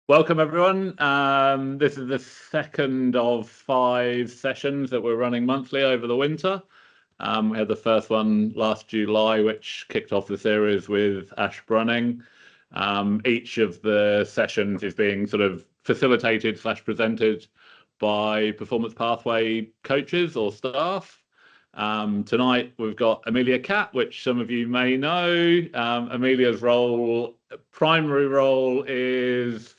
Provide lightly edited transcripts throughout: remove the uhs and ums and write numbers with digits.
Welcome, everyone. This is the second of 5 sessions that we're running monthly over the winter. We had the first one last July, which kicked off the series with Ash Brunning. Each of the sessions is being sort of facilitated / presented by Performance Pathway coaches or staff. Tonight we've got Amelia Catt, which some of you may know. Amelia's primary role is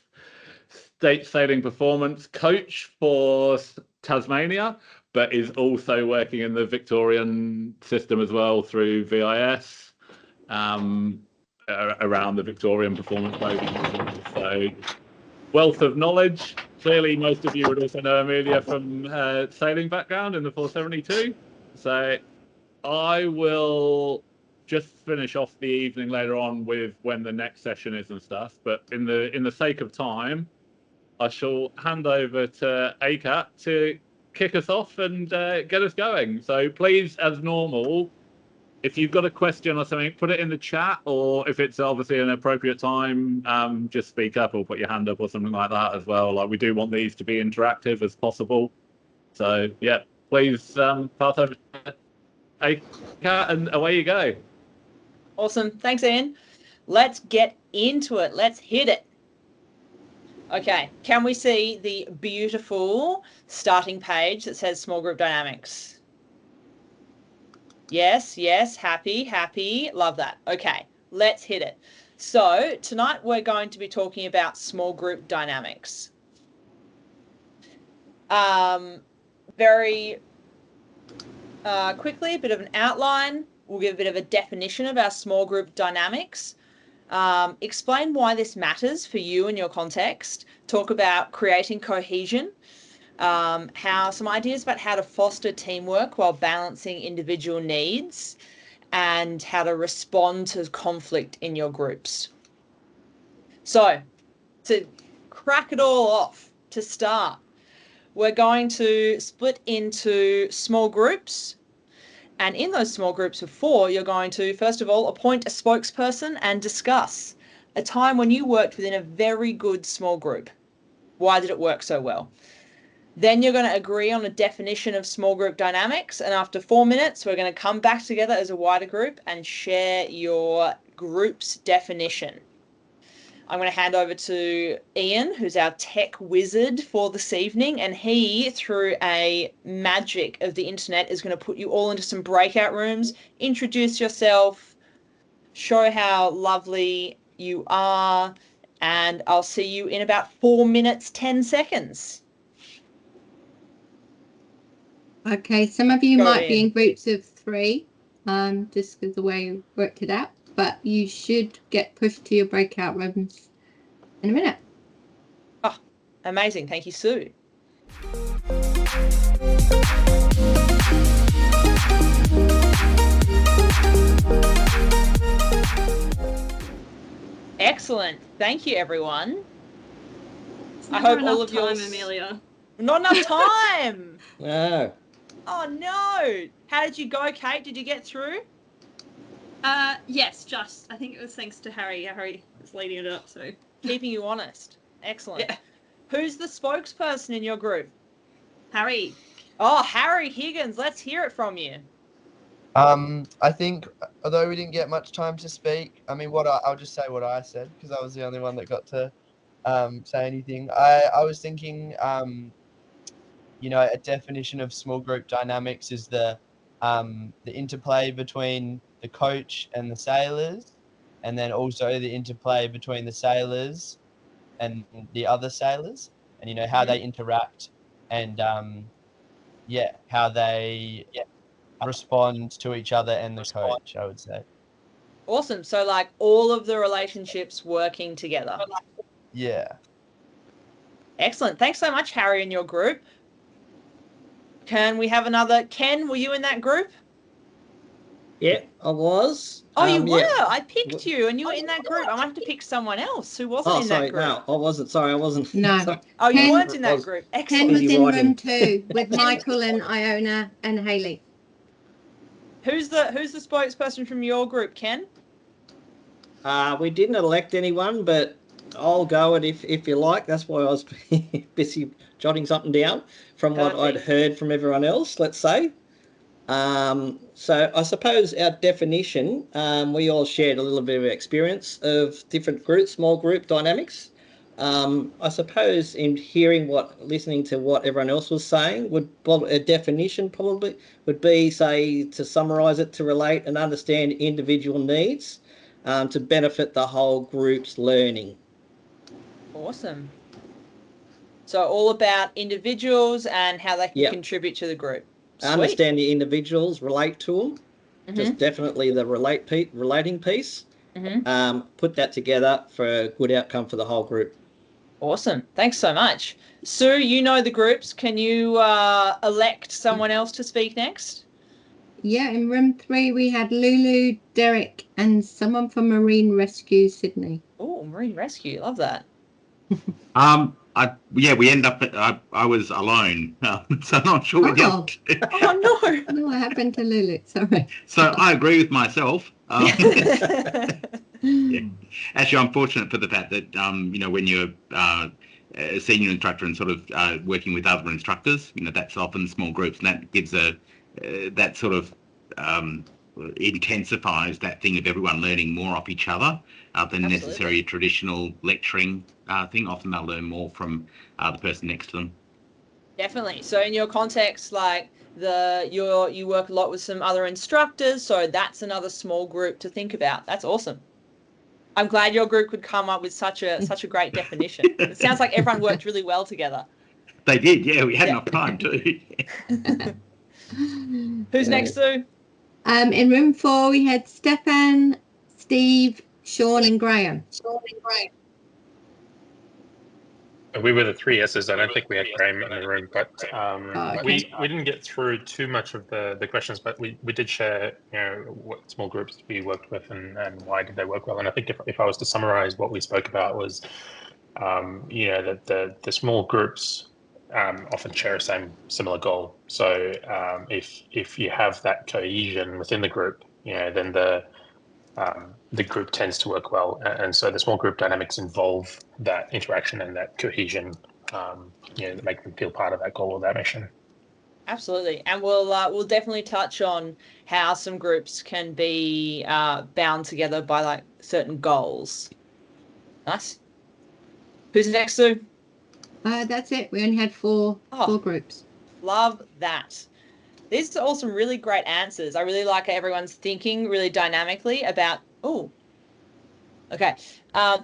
state sailing performance coach for Tasmania, but is also working in the Victorian system as well through VIS around the Victorian performance program. So wealth of knowledge. Clearly, most of you would also know Amelia from her sailing background in the 472. So I will just finish off the evening later on with when the next session is and stuff. But in the sake of time, I shall hand over to ACAT to kick us off and get us going. So please, as normal, if you've got a question or something, put it in the chat, or if it's obviously an appropriate time, just speak up or put your hand up or something like that as well. Like, we do want these to be interactive as possible. So yeah, please pass over to ACAT and away you go. Awesome. Thanks, Ian. Let's get into it. Let's hit it. Okay, can we see the beautiful starting page that says small group dynamics? Yes, happy, love that. Okay, let's hit it. So tonight we're going to be talking about small group dynamics. Very quickly, a bit of an outline. We'll give a bit of a definition of our small group dynamics. Explain why this matters for you and your context. Talk about creating cohesion. Some ideas about how to foster teamwork while balancing individual needs, and how to respond to conflict in your groups. So, to crack it all off, to start, we're going to split into small groups. And in those small groups of 4, you're going to, first of all, appoint a spokesperson and discuss a time when you worked within a very good small group. Why did it work so well? Then you're going to agree on a definition of small group dynamics. And after 4 minutes, we're going to come back together as a wider group and share your group's definition. I'm going to hand over to Ian, who's our tech wizard for this evening, and he, through a magic of the internet, is going to put you all into some breakout rooms, introduce yourself, show how lovely you are, and I'll see you in about 4 minutes, 10 seconds. Okay, some of you might be in groups of 3, just because the way we worked it out. But you should get pushed to your breakout rooms in a minute. Oh, amazing. Thank you, Sue. Excellent. Thank you, everyone. I hope all of yours... Amelia. Not enough time. No. Oh, no. How did you go, Kate? Did you get through? Yes, just. I think it was thanks to Harry. Harry was leading it up, so. Keeping you honest. Excellent. Yeah. Who's the spokesperson in your group? Harry. Oh, Harry Higgins. Let's hear it from you. I think, although we didn't get much time to speak, I mean, I'll just say what I said, because I was the only one that got to say anything. I was thinking, a definition of small group dynamics is the interplay between the coach and the sailors, and then also the interplay between the sailors and the other sailors, and how they interact, and how they respond to each other and the coach, I would say. Awesome. So like all of the relationships working together. Yeah. Excellent. Thanks so much, Harry, and your group. Can we have another? Ken, were you in that group? Yeah, I was. Oh, you were? Yeah. I picked you and you were in that group. I might have to pick someone else who wasn't in that group. No, I wasn't. Sorry, I wasn't. No. Sorry. Oh, you weren't in that group. Excellent. Ken was in writing. room 2 with Michael and Iona and Hayley. Who's the spokesperson from your group, Ken? We didn't elect anyone, but I'll go it if you like. That's why I was busy jotting something down from what I'd Perfect. heard from everyone else, let's say. So I suppose our definition, we all shared a little bit of experience of different groups, small group dynamics. I suppose in listening to what everyone else was saying, a definition probably would be, say, to summarize it, to relate and understand individual needs to benefit the whole group's learning. Awesome. So all about individuals and how they can Yep. contribute to the group. Sweet. Understand the individuals, relate to them. Just definitely the relating piece. Put that together for a good outcome for the whole group. Awesome. Thanks so much. Sue, you know the groups. Can you elect someone else to speak next? Yeah, in room 3 we had Lulu, Derek, and someone from Marine Rescue Sydney. Oh, Marine Rescue. Love that. We end up. I was alone, so I'm not sure. Oh. Oh no! No, what happened to Lulu? Sorry. So I agree with myself. Yeah. Actually, I'm fortunate for the fact that when you're a senior instructor and sort of working with other instructors, that's often small groups, and that gives that sort of intensifies that thing of everyone learning more off each other than necessarily a traditional lecturing thing. Often they'll learn more from the person next to them. Definitely. So in your context, like you work a lot with some other instructors, so that's another small group to think about. That's awesome. I'm glad your group could come up with such a great definition. It sounds like everyone worked really well together. They did, yeah. We had enough time too. Who's next, Sue? In room 4 we had Stefan, Steve, Sean, and Graham. We were the 3 S's. I don't think we had Graham in the room, but okay. we didn't get through too much of the questions, but we did share, what small groups we worked with and why did they work well. And I think if I was to summarize what we spoke about was, that the small groups often share a similar goal. So if you have that cohesion within the group, then the group tends to work well, and so the small group dynamics involve that interaction and that cohesion, that make them feel part of that goal or that mission. Absolutely, and we'll definitely touch on how some groups can be bound together by like certain goals. Nice. Who's next, Sue? That's it. We only had four groups. Love that. These are all some really great answers. I really like everyone's thinking really dynamically about,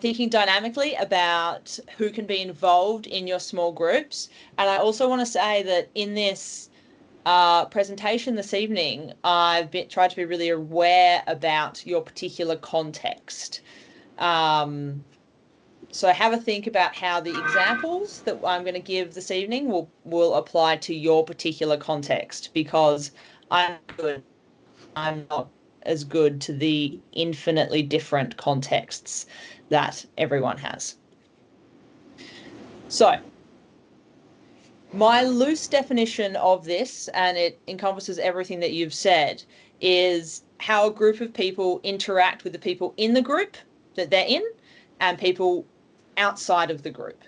thinking dynamically about who can be involved in your small groups. And I also want to say that in this presentation this evening, I've tried to be really aware about your particular context. So have a think about how the examples that I'm going to give this evening will apply to your particular context, because I'm not as good to the infinitely different contexts that everyone has. So my loose definition of this, and it encompasses everything that you've said, is how a group of people interact with the people in the group that they're in and people outside of the group.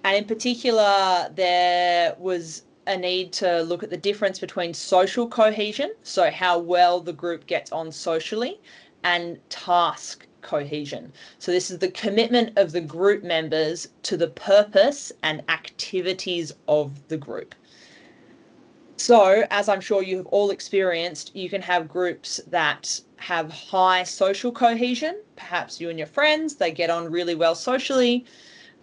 And in particular, there was a need to look at the difference between social cohesion, so how well the group gets on socially, and task cohesion. So this is the commitment of the group members to the purpose and activities of the group. So, as I'm sure you have all experienced, you can have groups that have high social cohesion. Perhaps you and your friends, they get on really well socially,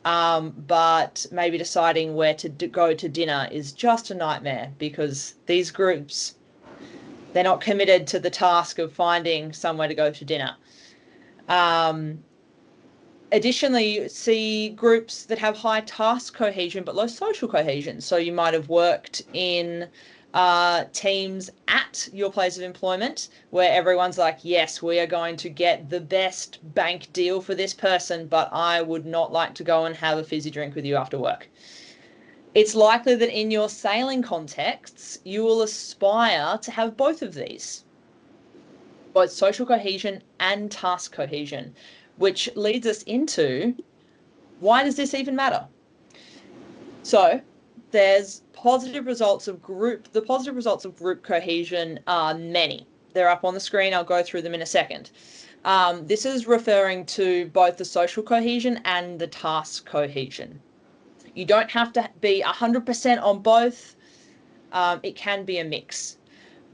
but maybe deciding where to go to dinner is just a nightmare, because these groups, they're not committed to the task of finding somewhere to go to dinner. Additionally, you see groups that have high task cohesion but low social cohesion. So you might have worked in teams at your place of employment where everyone's like, yes, we are going to get the best bank deal for this person, but I would not like to go and have a fizzy drink with you after work. It's likely that in your sailing contexts, you will aspire to have both of these, both social cohesion and task cohesion, which leads us into Why does this even matter? So there's positive results of group. The positive results of group cohesion are many. They're up on the screen. I'll go through them in a second. This is referring to both the social cohesion and the task cohesion. You don't have to be 100% on both. It can be a mix.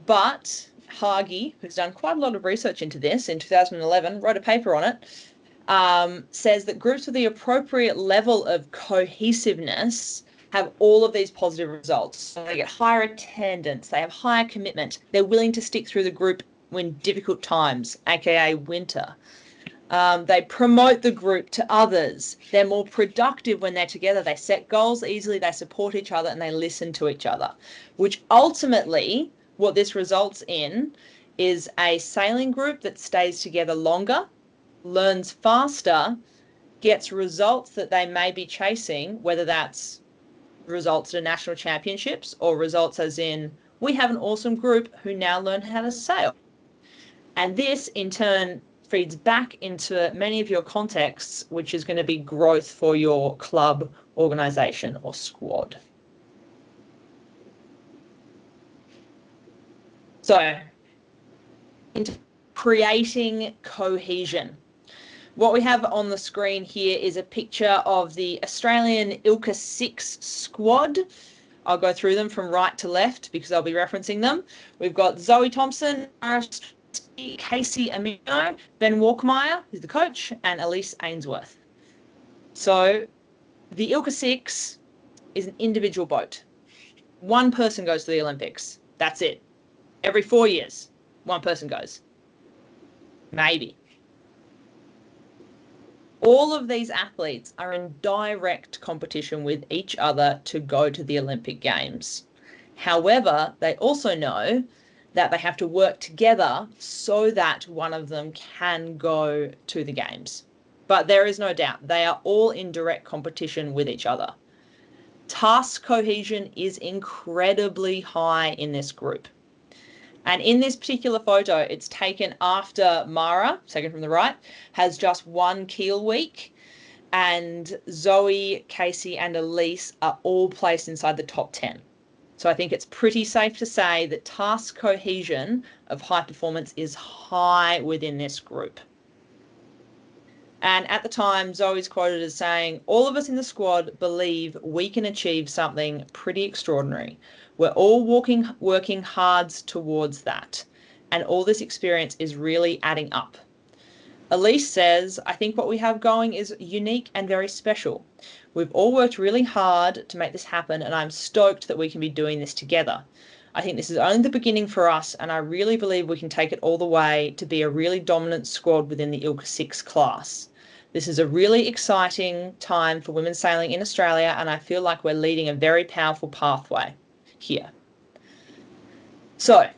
But Hagi, who's done quite a lot of research into this in 2011, wrote a paper on it, says that groups with the appropriate level of cohesiveness have all of these positive results. So they get higher attendance, they have higher commitment, they're willing to stick through the group when difficult times, aka winter. They promote the group to others. They're more productive when they're together. They set goals easily, they support each other, and they listen to each other, which ultimately, what this results in is a sailing group that stays together longer, learns faster, gets results that they may be chasing, whether that's results at national championships or results as in, we have an awesome group who now learn how to sail. And this, in turn, feeds back into many of your contexts, which is going to be growth for your club, organisation, or squad. So, into creating cohesion. What we have on the screen here is a picture of the Australian ILCA 6 squad. I'll go through them from right to left because I'll be referencing them. We've got Zoe Thompson, Casey Amino, Ben Walkmeyer, who's the coach, and Elise Ainsworth. So the ILCA 6 is an individual boat. One person goes to the Olympics. That's it. Every 4 years, one person goes. Maybe. All of these athletes are in direct competition with each other to go to the Olympic Games. However, they also know that they have to work together so that one of them can go to the Games. But there is no doubt, they are all in direct competition with each other. Task cohesion is incredibly high in this group. And in this particular photo, it's taken after Mara, second from the right, has just one keel week, and Zoe, Casey, and Elise are all placed inside the top 10. So I think it's pretty safe to say that task cohesion of high performance is high within this group. And at the time, Zoe's quoted as saying, all of us in the squad believe we can achieve something pretty extraordinary. We're all working hard towards that. And all this experience is really adding up. Elise says, I think what we have going is unique and very special. We've all worked really hard to make this happen, and I'm stoked that we can be doing this together. I think this is only the beginning for us, and I really believe we can take it all the way to be a really dominant squad within the ILCA 6 class. This is a really exciting time for women's sailing in Australia, and I feel like we're leading a very powerful pathway here. So,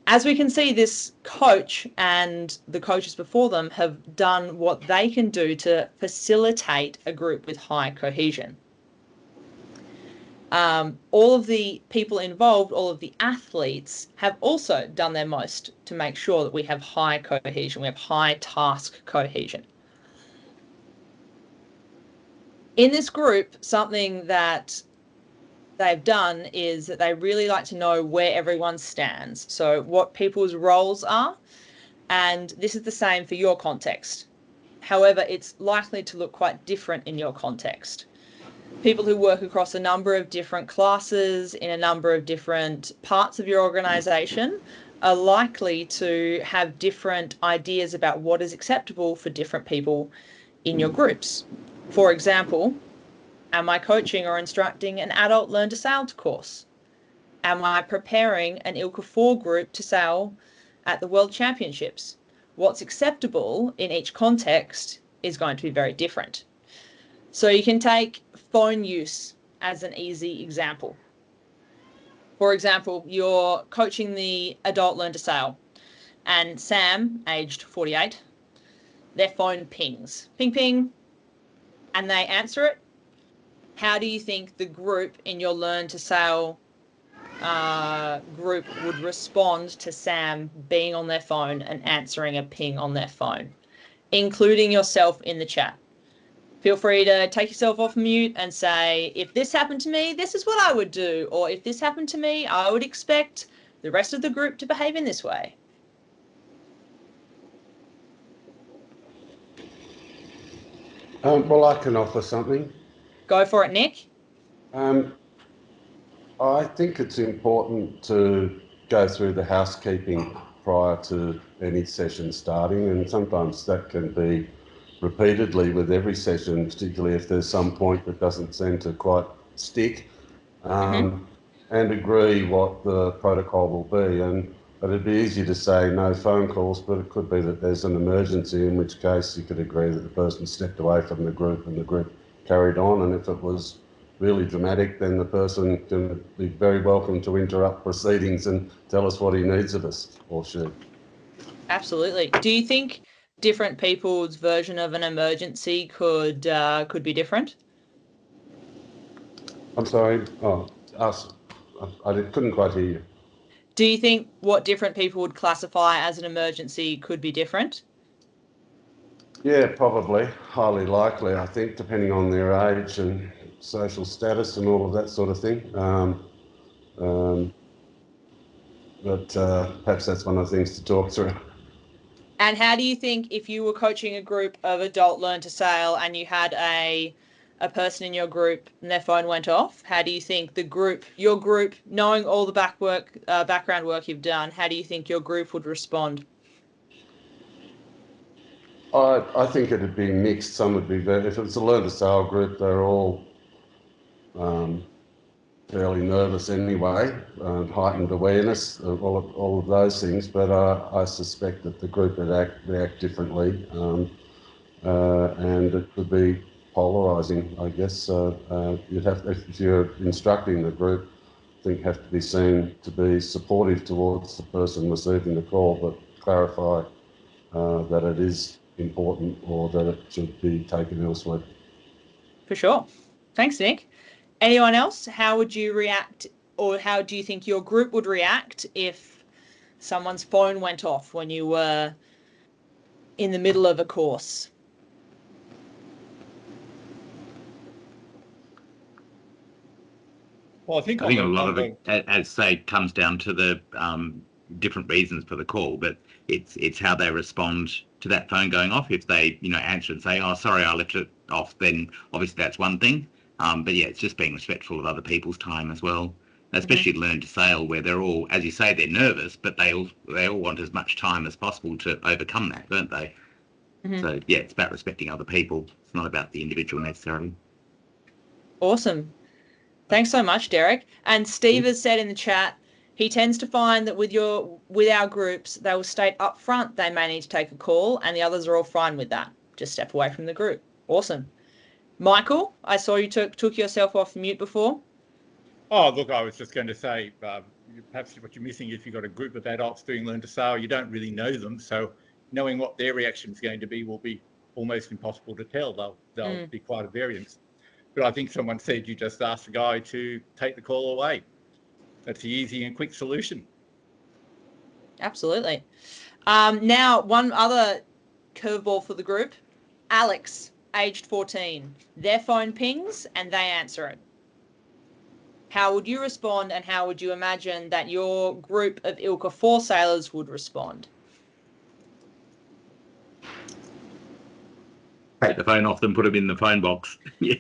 as we can see, this coach and the coaches before them have done what they can do to facilitate a group with high cohesion. All of the people involved, all of the athletes, have also done their most to make sure that we have high cohesion, we have high task cohesion. In this group, something that they've done is that they really like to know where everyone stands, so what people's roles are, and this is the same for your context. However, it's likely to look quite different in your context. People who work across a number of different classes in a number of different parts of your organisation are likely to have different ideas about what is acceptable for different people in your groups. For example, am I coaching or instructing an adult learn to sail course? Am I preparing an ILCA 4 group to sail at the World Championships? What's acceptable in each context is going to be very different. So you can take phone use as an easy example. For example, you're coaching the adult learn to sail, and Sam, aged 48, their phone pings. Ping, ping, and they answer it. How do you think the group in your Learn to Sail group would respond to Sam being on their phone and answering a ping on their phone, including yourself in the chat? Feel free to take yourself off mute and say, if this happened to me, this is what I would do. Or if this happened to me, I would expect the rest of the group to behave in this way. Well, I can offer something. Go for it, Nick. I think it's important to go through the housekeeping prior to any session starting, and sometimes that can be repeatedly with every session, particularly if there's some point that doesn't seem to quite stick, and agree what the protocol will be. And it'd be easy to say no phone calls, but it could be that there's an emergency, in which case you could agree that the person stepped away from the group and the group carried on. And if it was really dramatic, then the person can be very welcome to interrupt proceedings and tell us what he needs of us, or she. Absolutely. Do you think different people's version of an emergency could be different? I'm sorry. Oh, us. I couldn't quite hear you. Do you think what different people would classify as an emergency could be different? Yeah, probably. Highly likely, I think, depending on their age and social status and all of that sort of thing. But perhaps that's one of the things to talk through. And how do you think, if you were coaching a group of adult learn to sail and you had a person in your group and their phone went off, how do you think your group, knowing all the background work you've done, how do you think your group would respond? I think it'd be mixed. Some would be if it's a learn to sail group, they're all fairly nervous anyway, heightened awareness, all of those things. But I suspect that the group would react differently, and it could be polarising, I guess. You'd have, if you're instructing the group, I think have to be seen to be supportive towards the person receiving the call, but clarify that it is important or that it should be taken elsewhere. For sure. Thanks, Nick. Anyone else? How would you react, or how do you think your group would react if someone's phone went off when you were in the middle of a course? Well, I think a lot of it, as say, comes down to the different reasons for the call, but it's how they respond to that phone going off. If they, answer and say, "Oh, sorry, I left it off," then obviously that's one thing. But yeah, it's just being respectful of other people's time as well. Especially learn to sail, where they're all, as you say, they're nervous, but they all want as much time as possible to overcome that, don't they? So yeah, it's about respecting other people. It's not about the individual necessarily. Awesome. Thanks so much, Derek. And Steve has said in the chat, he tends to find that with our groups, they will state up front they may need to take a call, and the others are all fine with that. Just step away from the group. Awesome. Michael, I saw you took yourself off mute before. Oh, look, I was just going to say, perhaps what you're missing is you've got a group of adults doing learn to sail. You don't really know them, so knowing what their reaction is going to be will be almost impossible to tell. They'll be quite a variance. But I think someone said you just asked the guy to take the call away. That's the easy and quick solution. Absolutely. Now, one other curveball for the group. Alex, aged 14. Their phone pings and they answer it. How would you respond, and how would you imagine that your group of ILCA 4 sailors would respond? Take the phone off them, put them in the phone box. Yeah.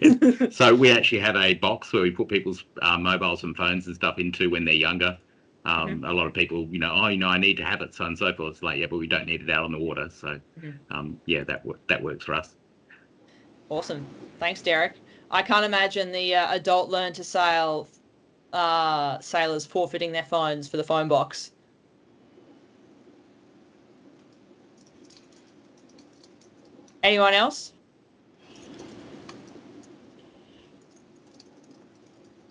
So we actually have a box where we put people's mobiles and phones and stuff into when they're younger. A lot of people, I need to have it, so on and so forth. It's like, yeah, but we don't need it out on the water. So, yeah, that works for us. Awesome. Thanks, Derek. I can't imagine the adult learn to sail sailors forfeiting their phones for the phone box. Anyone else?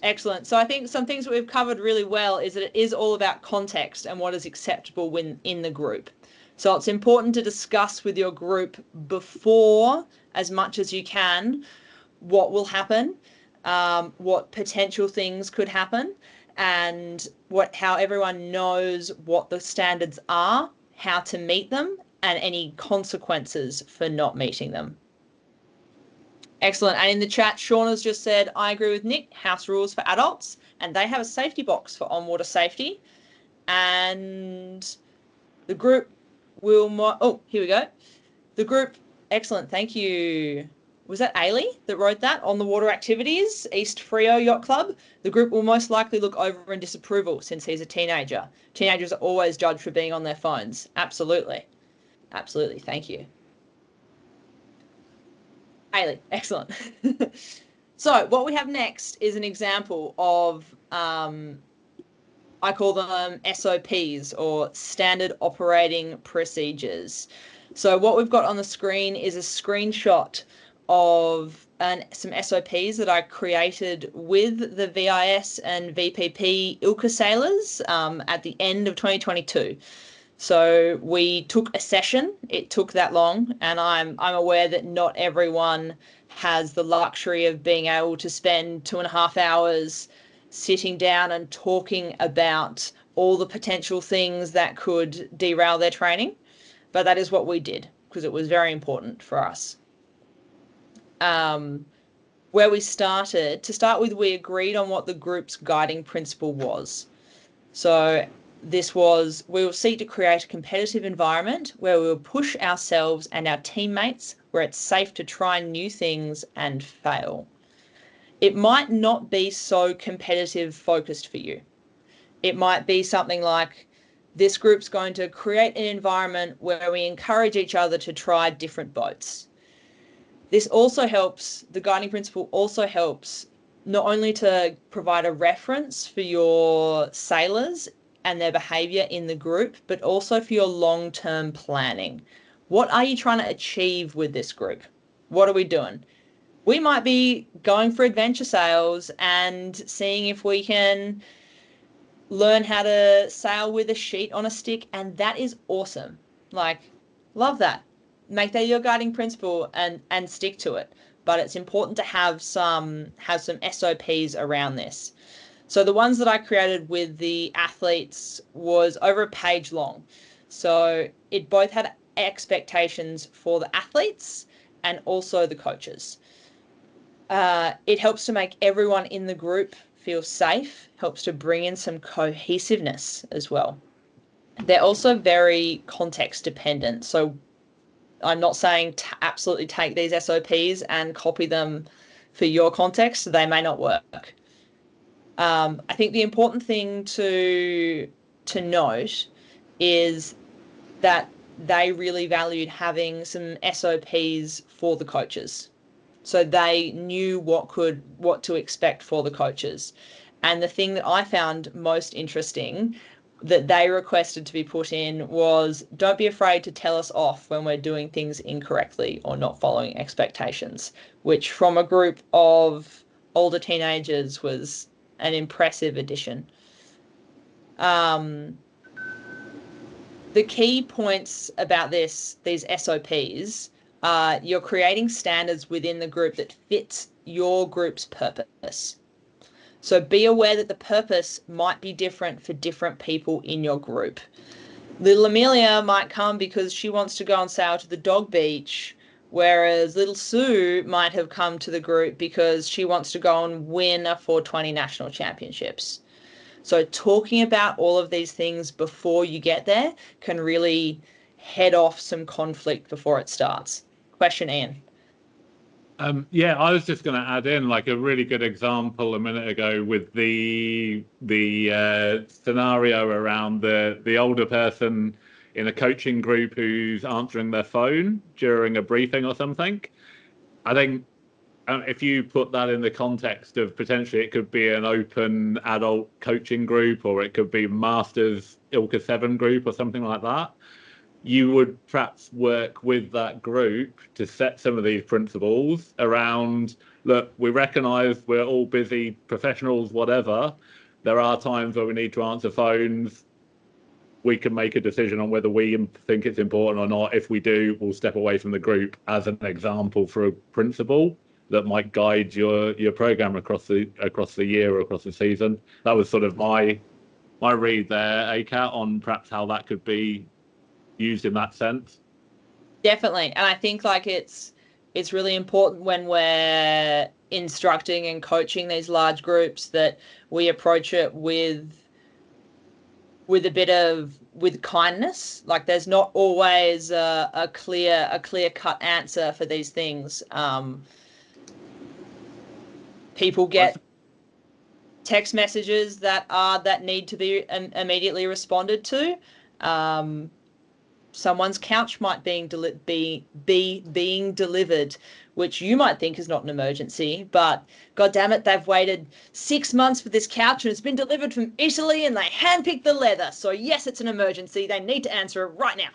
Excellent. So I think some things that we've covered really well is that it is all about context and what is acceptable in the group. So it's important to discuss with your group before, as much as you can, what will happen, what potential things could happen, and how everyone knows what the standards are, how to meet them, and any consequences for not meeting them. Excellent. And in the chat, Shauna's just said, I agree with Nick, house rules for adults, and they have a safety box for on-water safety. And the group will... Oh, here we go. The group... Excellent. Thank you. Was that Ailey that wrote that? On the water activities, East Frio Yacht Club. The group will most likely look over in disapproval since he's a teenager. Teenagers are always judged for being on their phones. Absolutely. Absolutely. Thank you. Ailey, excellent. So what we have next is an example of, I call them SOPs, or standard operating procedures. So what we've got on the screen is a screenshot of some SOPs that I created with the VIS and VPP ILCA sailors at the end of 2022. So we took a session. It took that long, and I'm aware that not everyone has the luxury of being able to spend 2.5 hours sitting down and talking about all the potential things that could derail their training. But that is what we did because it was very important for us. Where we started, to start with, we agreed on what the group's guiding principle was. So this was, we will seek to create a competitive environment where we will push ourselves and our teammates where it's safe to try new things and fail. It might not be so competitive focused for you. It might be something like, this group's going to create an environment where we encourage each other to try different boats. This also helps, the guiding principle also helps not only to provide a reference for your sailors and their behavior in the group, but also for your long-term planning. What are you trying to achieve with this group? What are we doing? We might be going for adventure sails and seeing if we can learn how to sail with a sheet on a stick, and that is awesome. Like, love that. Make that your guiding principle and stick to it. But it's important to have some SOPs around this. So the ones that I created with the athletes was over a page long. So it both had expectations for the athletes and also the coaches. It helps to make everyone in the group feel safe, helps to bring in some cohesiveness as well. They're also very context dependent. So I'm not saying to absolutely take these SOPs and copy them for your context. They may not work. I think the important thing to note is that they really valued having some SOPs for the coaches. So they knew what to expect for the coaches. And the thing that I found most interesting that they requested to be put in was, don't be afraid to tell us off when we're doing things incorrectly or not following expectations, which from a group of older teenagers was an impressive addition. The key points about these SOPs are you're creating standards within the group that fits your group's purpose. So be aware that the purpose might be different for different people in your group. Little Amelia might come because she wants to go and sail to the dog beach, whereas little Sue might have come to the group because she wants to go and win a 420 national championships. So talking about all of these things before you get there can really head off some conflict before it starts. Question, Ian. Yeah, I was just going to add in like a really good example a minute ago with the scenario around the older person in a coaching group who's answering their phone during a briefing or something. I think if you put that in the context of potentially it could be an open adult coaching group, or it could be Masters ILCA 7 group or something like that, you would perhaps work with that group to set some of these principles around, look, we recognise we're all busy professionals, whatever. There are times where we need to answer phones. We can make a decision on whether we think it's important or not. If we do, we'll step away from the group, as an example for a principle that might guide your program across the year or across the season. That was sort of my read there, ACAT, on perhaps how that could be used in that sense. Definitely. And I think like it's it's really important when we're instructing and coaching these large groups that we approach it with kindness. Like there's not always a clear cut answer for these things. People get text messages that need to be immediately responded to. Someone's couch might be being delivered, which you might think is not an emergency, but God damn it, they've waited 6 months for this couch and it's been delivered from Italy and they handpicked the leather. So yes, it's an emergency. They need to answer it right now.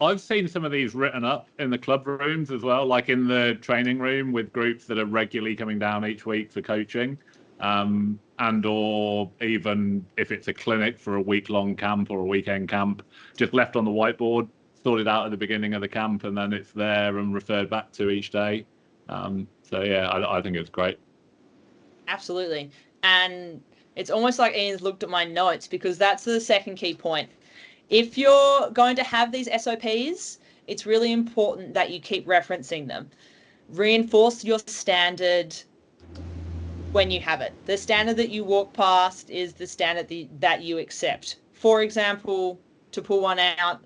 I've seen some of these written up in the club rooms as well, like in the training room with groups that are regularly coming down each week for coaching. And or even if it's a clinic for a week-long camp or a weekend camp, just left on the whiteboard, sorted out at the beginning of the camp, and then it's there and referred back to each day. So yeah, I think it's great. Absolutely. And it's almost like Ian's looked at my notes, because that's the second key point. If you're going to have these SOPs, it's really important that you keep referencing them. Reinforce your standard when you have it. The standard that you walk past is the standard that you accept. For example, to pull one out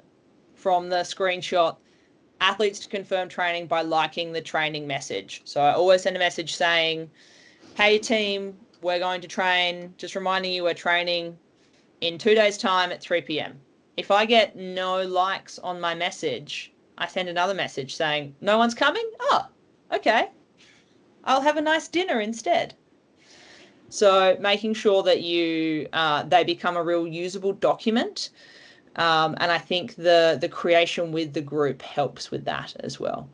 from the screenshot, athletes to confirm training by liking the training message. So I always send a message saying, hey team, we're going to train. Just reminding you we're training in 2 days' time at 3 p.m. If I get no likes on my message, I send another message saying, no one's coming? Oh, okay. I'll have a nice dinner instead. So making sure that they become a real usable document. And I think the creation with the group helps with that as well.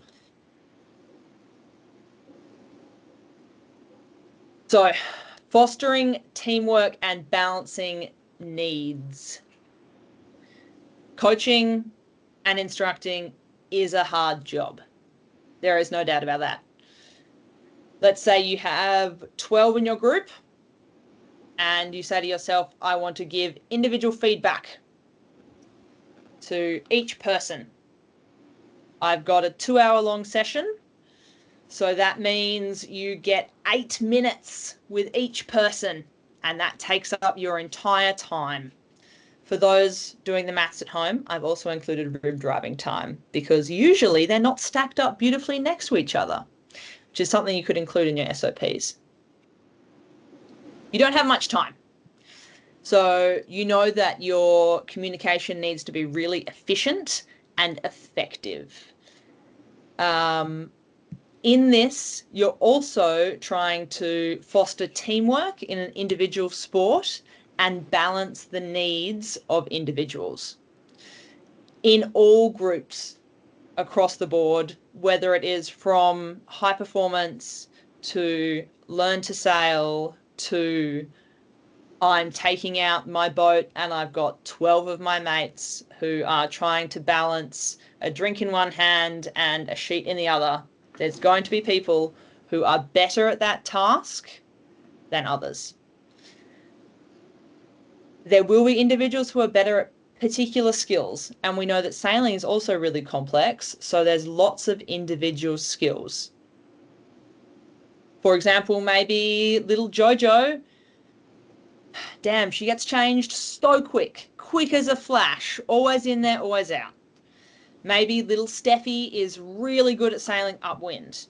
So fostering teamwork and balancing needs. Coaching and instructing is a hard job. There is no doubt about that. Let's say you have 12 in your group and you say to yourself, I want to give individual feedback to each person. I've got a 2-hour-long session. So that means you get 8 minutes with each person, and that takes up your entire time. For those doing the maths at home, I've also included room driving time, because usually they're not stacked up beautifully next to each other, which is something you could include in your SOPs. You don't have much time. So you know that your communication needs to be really efficient and effective. In this, you're also trying to foster teamwork in an individual sport and balance the needs of individuals. In all groups across the board, whether it is from high performance to learn to sail to I'm taking out my boat and I've got 12 of my mates who are trying to balance a drink in one hand and a sheet in the other, there's going to be people who are better at that task than others. There will be individuals who are better at particular skills, and we know that sailing is also really complex, so there's lots of individual skills. For example, maybe little Jojo, damn, she gets changed so quick as a flash, always in there, always out. Maybe little Steffi is really good at sailing upwind.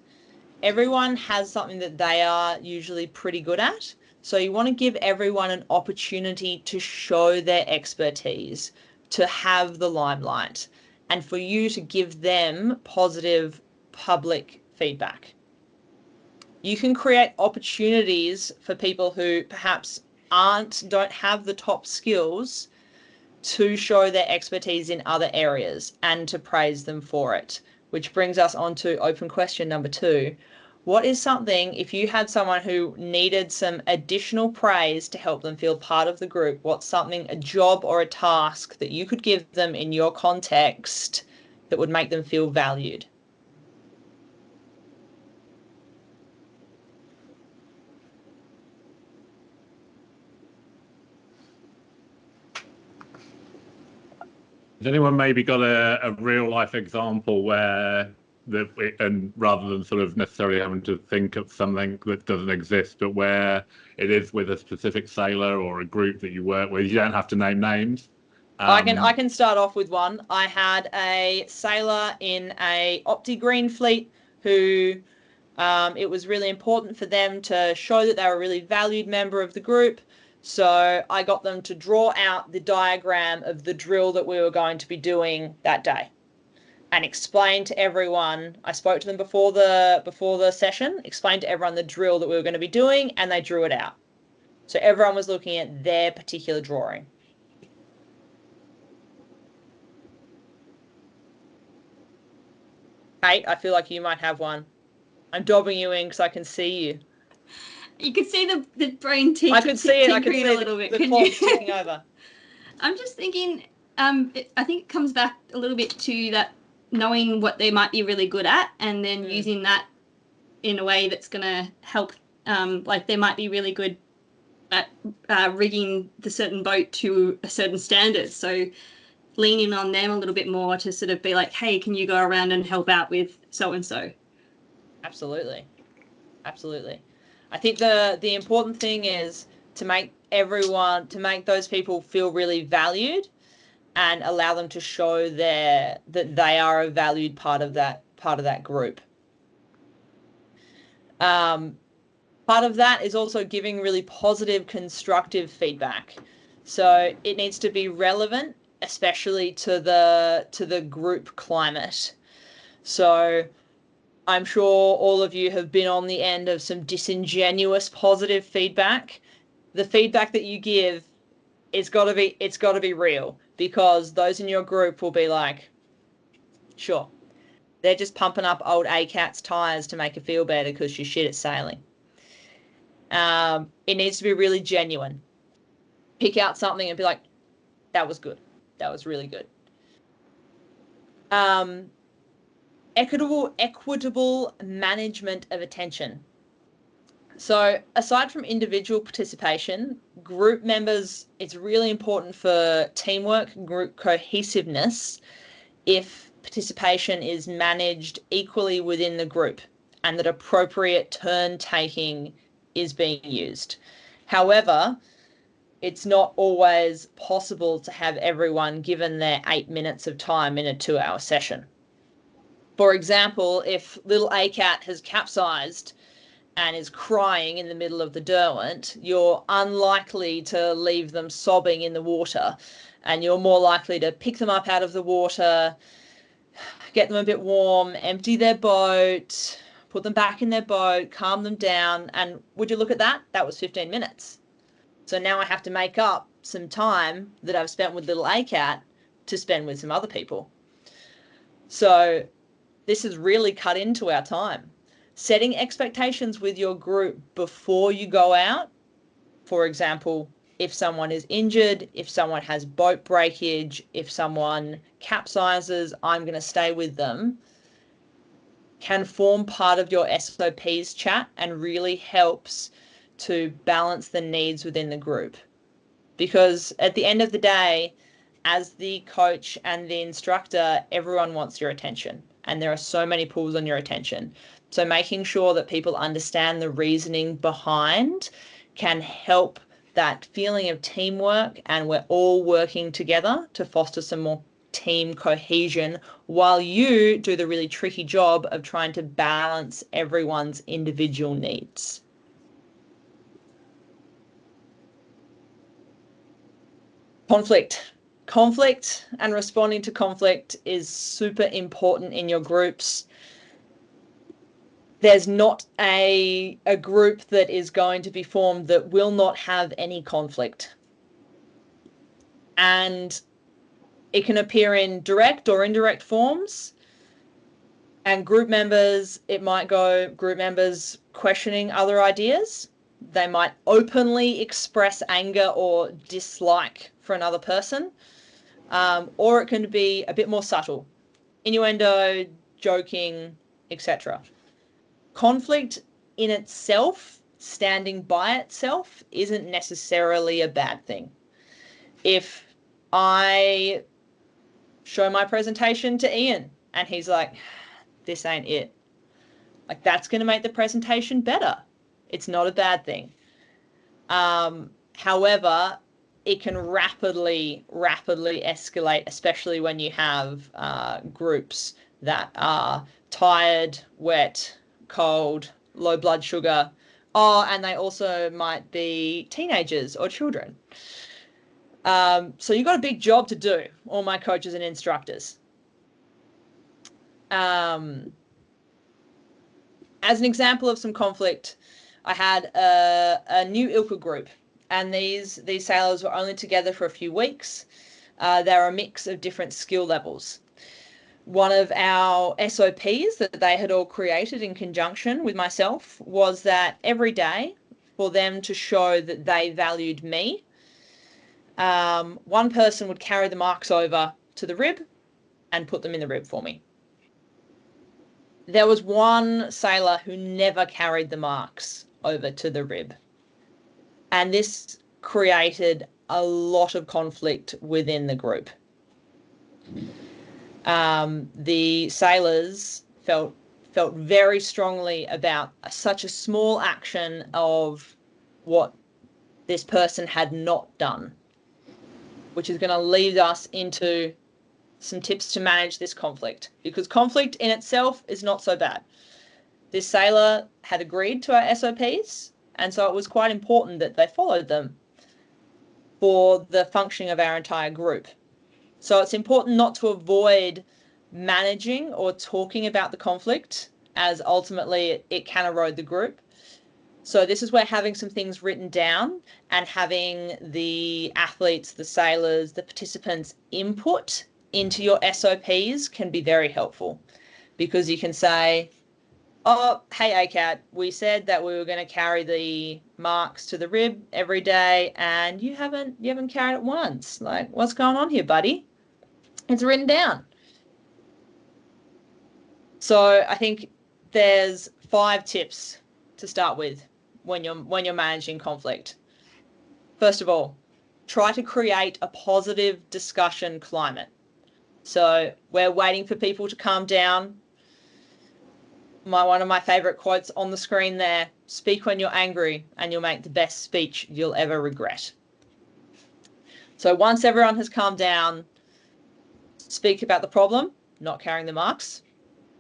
Everyone has something that they are usually pretty good at. So you want to give everyone an opportunity to show their expertise, to have the limelight, and for you to give them positive public feedback. You can create opportunities for people who perhaps don't have the top skills to show their expertise in other areas and to praise them for it, which brings us on to open question number 2. What is something, if you had someone who needed some additional praise to help them feel part of the group, what's something, a job or a task that you could give them in your context that would make them feel valued? Has anyone maybe got a real life example where and rather than sort of necessarily having to think of something that doesn't exist, but where it is with a specific sailor or a group that you work with, you don't have to name names. I can start off with one. I had a sailor in a OptiGreen fleet who it was really important for them to show that they were a really valued member of the group. So I got them to draw out the diagram of the drill that we were going to be doing that day and explain to everyone. I spoke to them before the session, explained to everyone the drill that we were going to be doing, and they drew it out. So everyone was looking at their particular drawing. Kate, I feel like you might have one. I'm dobbing you in because I can see you. You could see the brain tinkering. I could see it. I could see a little bit. The clock ticking over. I'm just thinking. I think it comes back a little bit to that knowing what they might be really good at, and then using that in a way that's going to help. Like they might be really good at rigging the certain boat to a certain standard. So leaning on them a little bit more to sort of be like, hey, can you go around and help out with so and so? Absolutely. I think the important thing is to make those people feel really valued and allow them to show that they are a valued part of that group. Part of that is also giving really positive, constructive feedback. So it needs to be relevant, especially to the group climate. So I'm sure all of you have been on the end of some disingenuous positive feedback. The feedback that you give, it's got to be real, because those in your group will be like, sure, they're just pumping up old ACAT's tires to make her feel better because she's shit at sailing. It needs to be really genuine. Pick out something and be like, that was good. That was really good. Equitable management of attention. So aside from individual participation, group members, it's really important for teamwork, group cohesiveness, if participation is managed equally within the group and that appropriate turn taking is being used. However, it's not always possible to have everyone given their 8 minutes of time in a 2-hour session. For example, if little ACAT has capsized and is crying in the middle of the Derwent, you're unlikely to leave them sobbing in the water, and you're more likely to pick them up out of the water, get them a bit warm, empty their boat, put them back in their boat, calm them down, and would you look at that? That was 15 minutes. So now I have to make up some time that I've spent with little ACAT to spend with some other people. So this has really cut into our time. Setting expectations with your group before you go out. For example, if someone is injured, if someone has boat breakage, if someone capsizes, I'm going to stay with them, can form part of your SOPs chat and really helps to balance the needs within the group. Because at the end of the day, as the coach and the instructor, everyone wants your attention, and there are so many pulls on your attention. So making sure that people understand the reasoning behind can help that feeling of teamwork, and we're all working together to foster some more team cohesion while you do the really tricky job of trying to balance everyone's individual needs. Conflict and responding to conflict is super important in your groups. There's not a group that is going to be formed that will not have any conflict. And it can appear in direct or indirect forms. And group members, it might go group members questioning other ideas. They might openly express anger or dislike for another person. Or it can be a bit more subtle. Innuendo, joking, etc. Conflict in itself, standing by itself, isn't necessarily a bad thing. If I show my presentation to Ian and he's like, this ain't it. Like, that's going to make the presentation better. It's not a bad thing. However, it can rapidly escalate, especially when you have groups that are tired, wet, cold, low blood sugar. Oh, and they also might be teenagers or children. So you've got a big job to do, all my coaches and instructors. As an example of some conflict, I had a new ILCA group, and these sailors were only together for a few weeks. They're a mix of different skill levels. One of our SOPs that they had all created in conjunction with myself was that every day, for them to show that they valued me, one person would carry the marks over to the rib and put them in the rib for me. There was one sailor who never carried the marks over to the rib. And this created a lot of conflict within the group. The sailors felt very strongly about such a small action of what this person had not done, which is going to lead us into some tips to manage this conflict, because conflict in itself is not so bad. This sailor had agreed to our SOPs, and so it was quite important that they followed them for the functioning of our entire group. So it's important not to avoid managing or talking about the conflict, as ultimately it can erode the group. So this is where having some things written down and having the athletes, the sailors, the participants input into your SOPs can be very helpful, because you can say, oh, hey, ACAT, we said that we were going to carry the marks to the rib every day, and you haven't carried it once. Like, what's going on here, buddy? It's written down. So I think there's 5 tips to start with when you're managing conflict. First of all, try to create a positive discussion climate. So we're waiting for people to calm down. One of my favorite quotes on the screen there: speak when you're angry and you'll make the best speech you'll ever regret. So once everyone has calmed down, speak about the problem, not carrying the marks.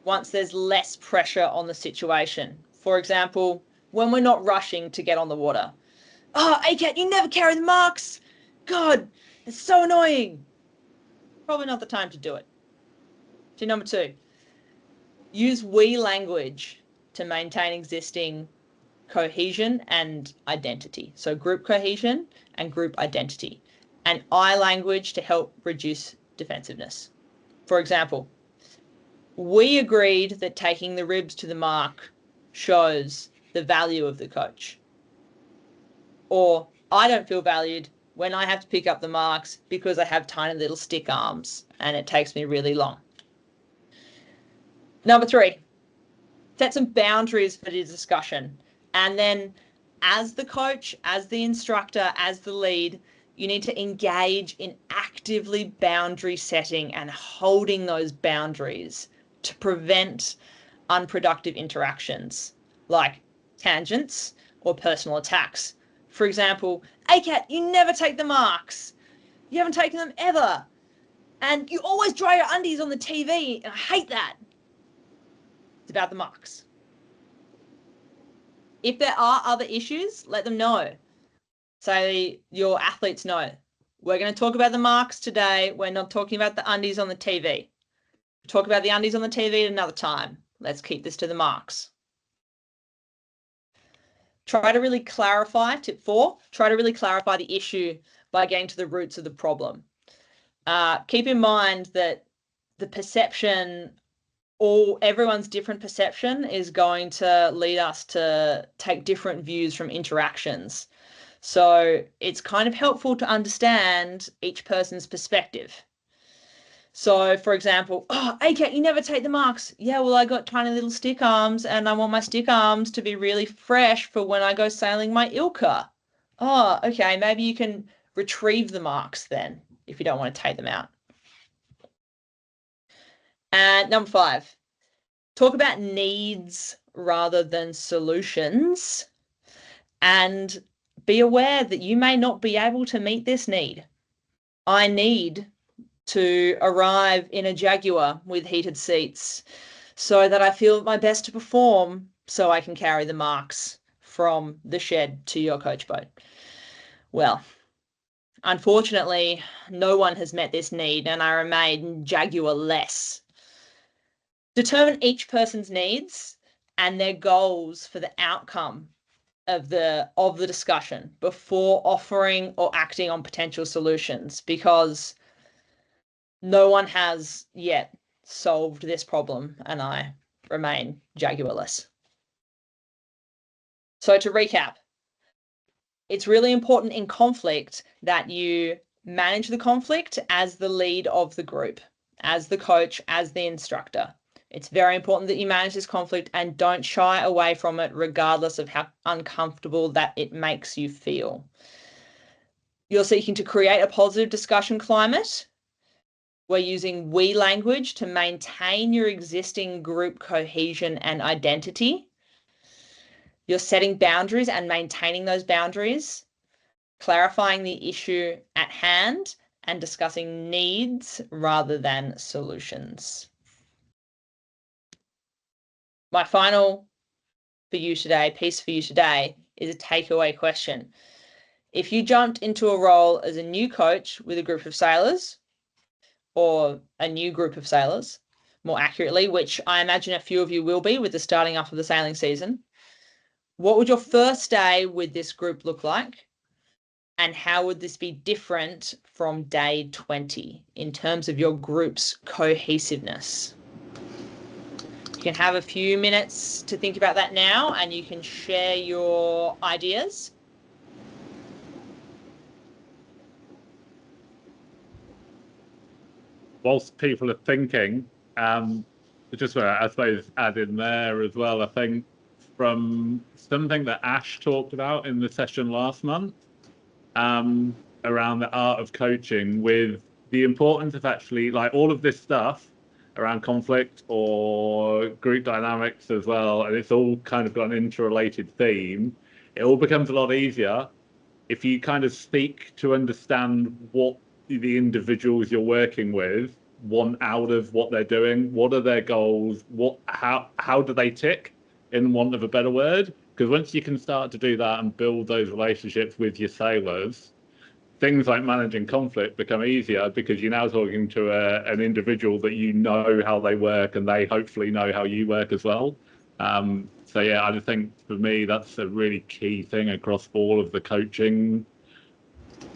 Once there's less pressure on the situation. For example, when we're not rushing to get on the water. Oh, ACAT, you never carry the marks. God, it's so annoying. Probably not the time to do it. Tip number 2, use we language to maintain existing cohesion and identity. So group cohesion and group identity. And I language to help reduce defensiveness. For example, we agreed that taking the ribs to the mark shows the value of the coach. Or, I don't feel valued when I have to pick up the marks because I have tiny little stick arms and it takes me really long. Number 3, set some boundaries for the discussion. And then as the coach, as the instructor, as the lead, you need to engage in actively boundary setting and holding those boundaries to prevent unproductive interactions like tangents or personal attacks. For example, ACAT, you never take the marks. You haven't taken them ever. And you always dry your undies on the TV. And I hate that. It's about the marks. If there are other issues, let them know. Say your athletes know. We're going to talk about the marks today. We're not talking about the undies on the TV. Talk about the undies on the TV at another time. Let's keep this to the marks. Try to really clarify, tip 4, try to really clarify the issue by getting to the roots of the problem. Keep in mind that the perception, everyone's different perception is going to lead us to take different views from interactions. So it's kind of helpful to understand each person's perspective. So, for example, oh, ACAT, you never take the marks. Yeah, well, I got tiny little stick arms and I want my stick arms to be really fresh for when I go sailing my ILCA. Oh, okay, maybe you can retrieve the marks then if you don't want to take them out. And number 5, talk about needs rather than solutions, and be aware that you may not be able to meet this need. I need to arrive in a Jaguar with heated seats so that I feel my best to perform, so I can carry the marks from the shed to your coach boat. Well, unfortunately, no one has met this need, and I remain Jaguar-less. Determine each person's needs and their goals for the outcome of the discussion before offering or acting on potential solutions, because no one has yet solved this problem, and I remain Jaguar-less. So to recap, it's really important in conflict that you manage the conflict as the lead of the group, as the coach, as the instructor. It's very important that you manage this conflict and don't shy away from it, regardless of how uncomfortable that it makes you feel. You're seeking to create a positive discussion climate. We're using we language to maintain your existing group cohesion and identity. You're setting boundaries and maintaining those boundaries, clarifying the issue at hand, and discussing needs rather than solutions. My final piece for you today is a takeaway question. If you jumped into a role as a new coach with a group of sailors, or a new group of sailors, more accurately, which I imagine a few of you will be with the starting up of the sailing season, what would your first day with this group look like? And how would this be different from day 20 in terms of your group's cohesiveness? You can have a few minutes to think about that now, and you can share your ideas. Whilst people are thinking, just I suppose add in there as well, I think from something that Ash talked about in the session last month, around the art of coaching, with the importance of actually, like, all of this stuff around conflict or group dynamics as well, and it's all kind of got an interrelated theme. It all becomes a lot easier if you kind of seek to understand what the individuals you're working with want out of what they're doing. What are their goals? How do they tick, in want of a better word? Because once you can start to do that and build those relationships with your sailors, things like managing conflict become easier, because you're now talking to an individual that you know how they work, and they hopefully know how you work as well. So yeah, I just think for me that's a really key thing across all of the coaching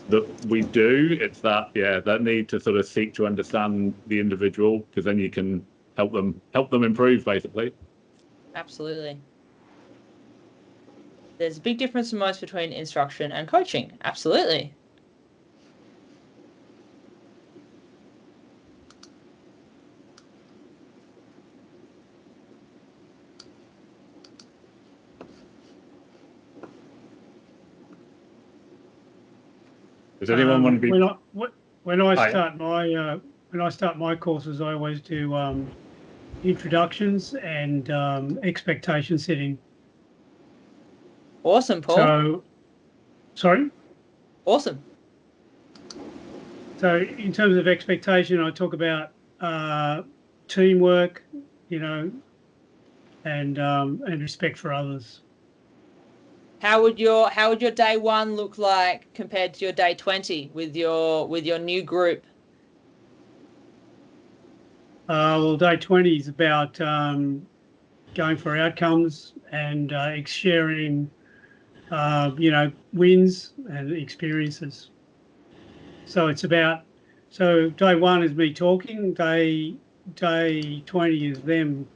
that we do. It's that need to sort of seek to understand the individual, because then you can help them improve, basically. Absolutely. There's a big difference in most between instruction and coaching. Absolutely. Does anyone want to be? When I start my courses, I always do introductions and expectation setting. Awesome, Paul. So, sorry? Awesome. So in terms of expectation, I talk about teamwork, and respect for others. How would your day 1 look like compared to your day 20 with your new group? Well, day 20 is about going for outcomes and sharing, wins and experiences. So it's about, day 1 is me talking, day 20 is them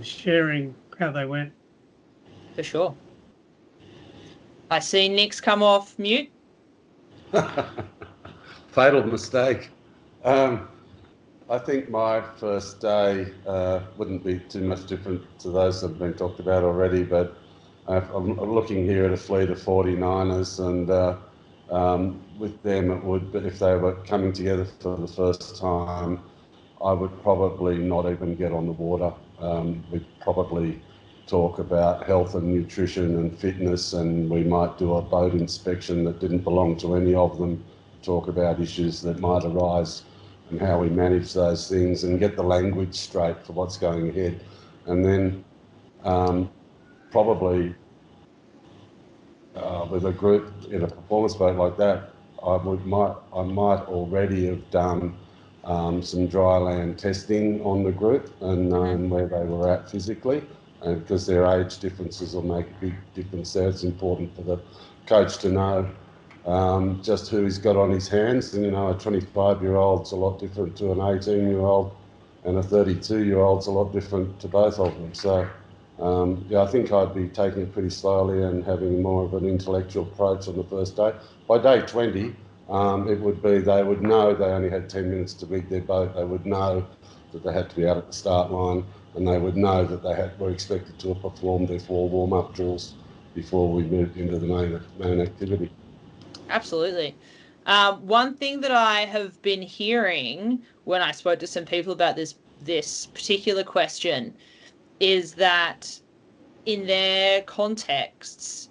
sharing how they went. For sure. I see Nick's come off mute. Fatal mistake. I think my first day wouldn't be too much different to those that have been talked about already, but I'm looking here at a fleet of 49ers, and with them it would, but if they were coming together for the first time, I would probably not even get on the water. We'd probably talk about health and nutrition and fitness, and we might do a boat inspection that didn't belong to any of them, talk about issues that might arise and how we manage those things and get the language straight for what's going ahead. And then probably with a group in a performance boat like that, I might already have done some dry land testing on the group and known where they were at physically, and because their age differences will make a big difference there. It's important for the coach to know just who he's got on his hands. And, you know, a 25-year-old's a lot different to an 18-year-old, and a 32-year-old's a lot different to both of them. So, yeah, I think I'd be taking it pretty slowly and having more of an intellectual approach on the first day. By day 20, it would be they would know they only had 10 minutes to rig their boat. They would know that they had to be out at the start line, and they would know that they were expected to have performed their 4 warm-up drills before we moved into the main activity. Absolutely. One thing that I have been hearing when I spoke to some people about this particular question is that in their contexts,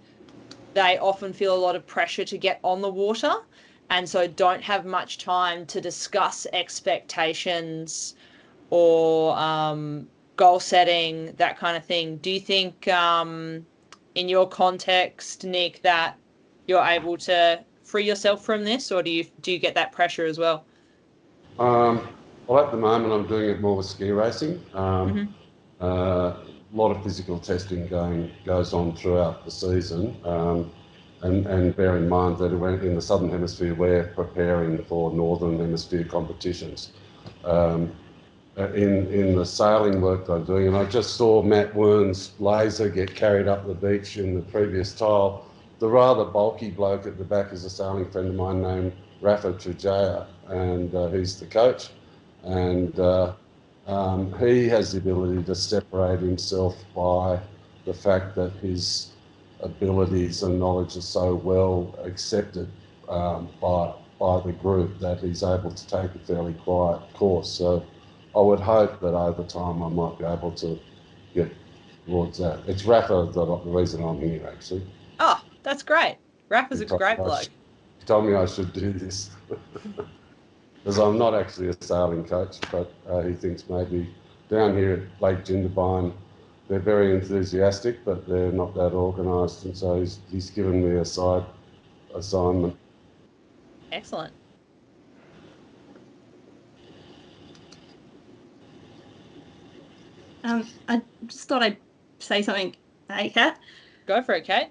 they often feel a lot of pressure to get on the water, and so don't have much time to discuss expectations or goal setting, that kind of thing. Do you think in your context, Nick, that you're able to free yourself from this, or do you get that pressure as well? Well, at the moment, I'm doing it more with ski racing. A lot of physical testing goes on throughout the season, and bear in mind that in the Southern Hemisphere, we're preparing for Northern Hemisphere competitions. In the sailing work that I'm doing, and I just saw Matt Wern's laser get carried up the beach in the previous tile. The rather bulky bloke at the back is a sailing friend of mine named Rafa Trujaya, and he's the coach. And he has the ability to separate himself by the fact that his abilities and knowledge are so well accepted by the group that he's able to take a fairly quiet course. So I would hope that over time I might be able to get towards that. It's Rafa the reason I'm here, actually. Oh, that's great. Rafa's a great bloke. He told me I should do this. Because I'm not actually a sailing coach, but he thinks maybe down here at Lake Jindabyne, they're very enthusiastic, but they're not that organised, and so he's given me a side assignment. Excellent. I just thought I'd say something. Hey, Kat. Go for it, Kate.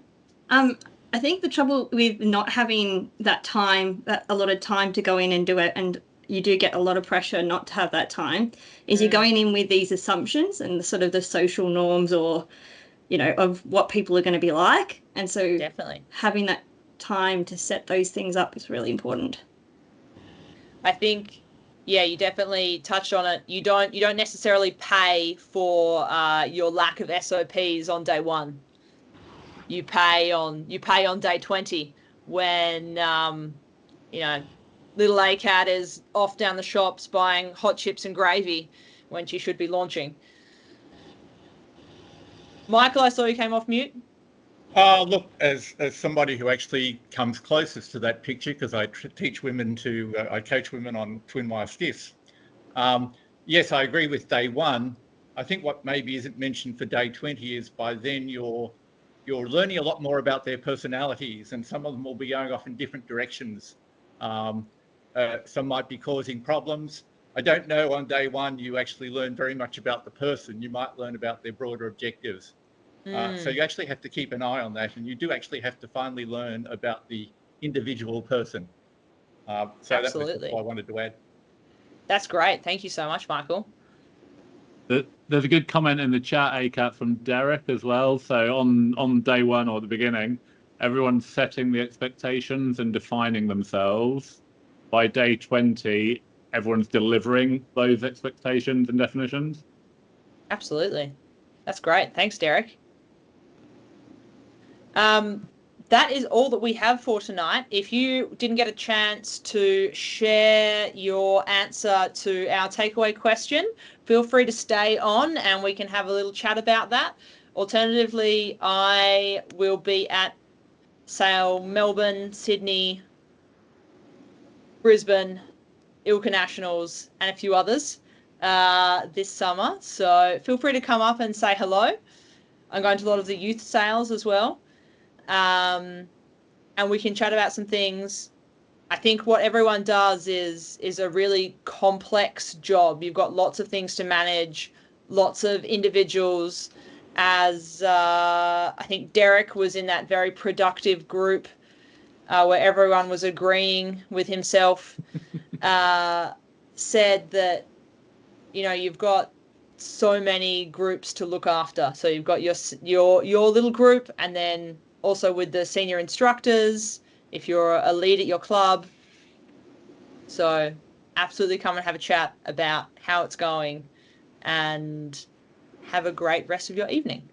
I think the trouble with not having that time, that allotted time to go in and do it, and you do get a lot of pressure not to have that time, is you're going in with these assumptions and the sort of the social norms or, you know, of what people are going to be like. And so definitely having that time to set those things up is really important. I think, yeah, you definitely touched on it. You don't necessarily pay for your lack of SOPs on day 1. You pay on day 20 when you know, little ACAT is off down the shops buying hot chips and gravy when she should be launching. Michael, I saw you came off mute. Look, as somebody who actually comes closest to that picture, because I teach women I coach women on twin wire skiffs. Yes, I agree with day 1. I think what maybe isn't mentioned for day 20 is by then you're learning a lot more about their personalities, and some of them will be going off in different directions. Some might be causing problems. I don't know on day 1 you actually learn very much about the person. You might learn about their broader objectives. So you actually have to keep an eye on that, and you do actually have to finally learn about the individual person. So Absolutely. That was what I wanted to add. That's great. Thank you so much, Michael. There's a good comment in the chat, ACAT, from Derek as well. So on day 1 or the beginning, everyone's setting the expectations and defining themselves. By day 20, everyone's delivering those expectations and definitions. Absolutely. That's great. Thanks, Derek. that is all that we have for tonight. If you didn't get a chance to share your answer to our takeaway question, feel free to stay on and we can have a little chat about that. Alternatively, I will be at Sale, Melbourne, Sydney, Brisbane, Ilka Nationals, and a few others this summer. So feel free to come up and say hello. I'm going to a lot of the youth sales as well. And we can chat about some things. I think what everyone does is a really complex job. You've got lots of things to manage, lots of individuals. As I think Derek was in that very productive group where everyone was agreeing with himself, said that, you've got so many groups to look after. So you've got your little group, and then also with the senior instructors, if you're a lead at your club. So absolutely come and have a chat about how it's going, and have a great rest of your evening.